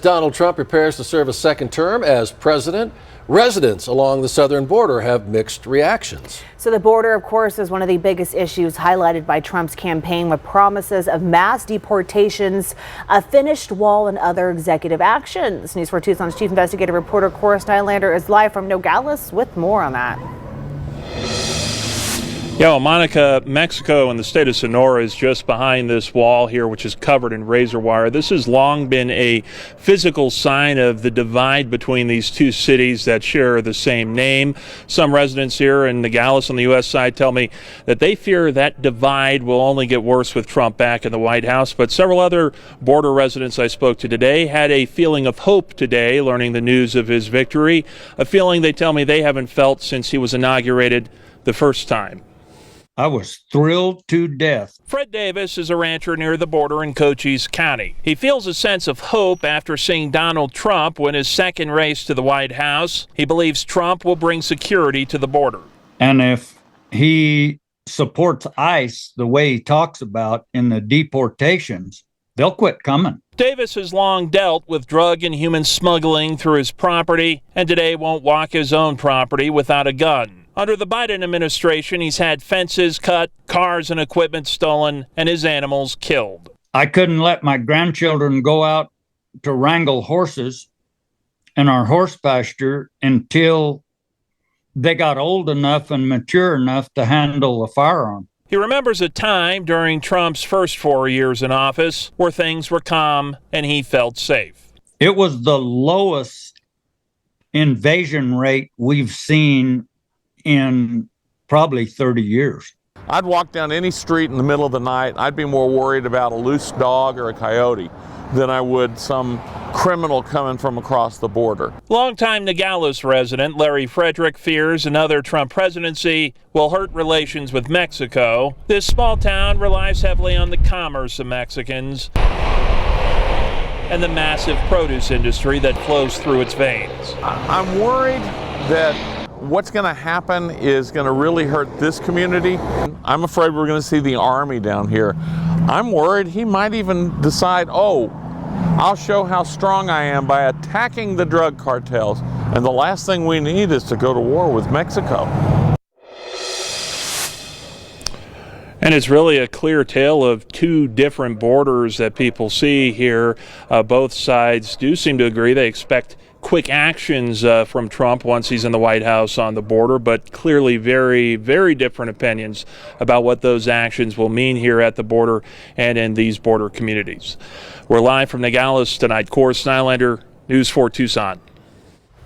Donald Trump prepares to serve a second term as president. Residents along the southern border have mixed reactions. So the border, of course, is one of the biggest issues highlighted by Trump's campaign, with promises of mass deportations, a finished wall, and other executive actions. News 4 Tucson's chief investigative reporter Cora Steinlander is live from Nogales with more on that. Yeah, well, Monica, Mexico and the state of Sonora is just behind this wall here, which is covered in razor wire. This has long been a physical sign of the divide between these two cities that share the same name. Some residents here in Nogales on the U.S. side tell me that they fear that divide will only get worse with Trump back in the White House. But several other border residents I spoke to today had a feeling of hope today, learning the news of his victory, a feeling they tell me they haven't felt since he was inaugurated the first time. I was thrilled to death. Fred Davis is a rancher near the border in Cochise County. He feels a sense of hope after seeing Donald Trump win his second race to the White House. He believes Trump will bring security to the border. And if he supports ICE the way he talks about in the deportations, they'll quit coming. Davis has long dealt with drug and human smuggling through his property, and today won't walk his own property without a gun. Under the Biden administration, he's had fences cut, cars and equipment stolen, and his animals killed. I couldn't let my grandchildren go out to wrangle horses in our horse pasture until they got old enough and mature enough to handle a firearm. He remembers a time during Trump's first 4 years in office where things were calm and he felt safe. It was the lowest invasion rate we've seen in probably 30 years. I'd walk down any street in the middle of the night. I'd be more worried about a loose dog or a coyote than I would some criminal coming from across the border. Longtime Nogales resident Larry Frederick fears another Trump presidency will hurt relations with Mexico. This small town relies heavily on the commerce of Mexicans and the massive produce industry that flows through its veins. I'm worried that what's going to happen is going to really hurt this community. I'm afraid we're going to see the army down here. I'm worried he might even decide, oh, I'll show how strong I am by attacking the drug cartels. And the last thing we need is to go to war with Mexico. And it's really a clear tale of two different borders that people see here. Both sides do seem to agree they expect quick actions from Trump once he's in the White House on the border, but clearly very, very different opinions about what those actions will mean here at the border and in these border communities. We're live from Nogales tonight. Cora Steinlander, News 4 Tucson.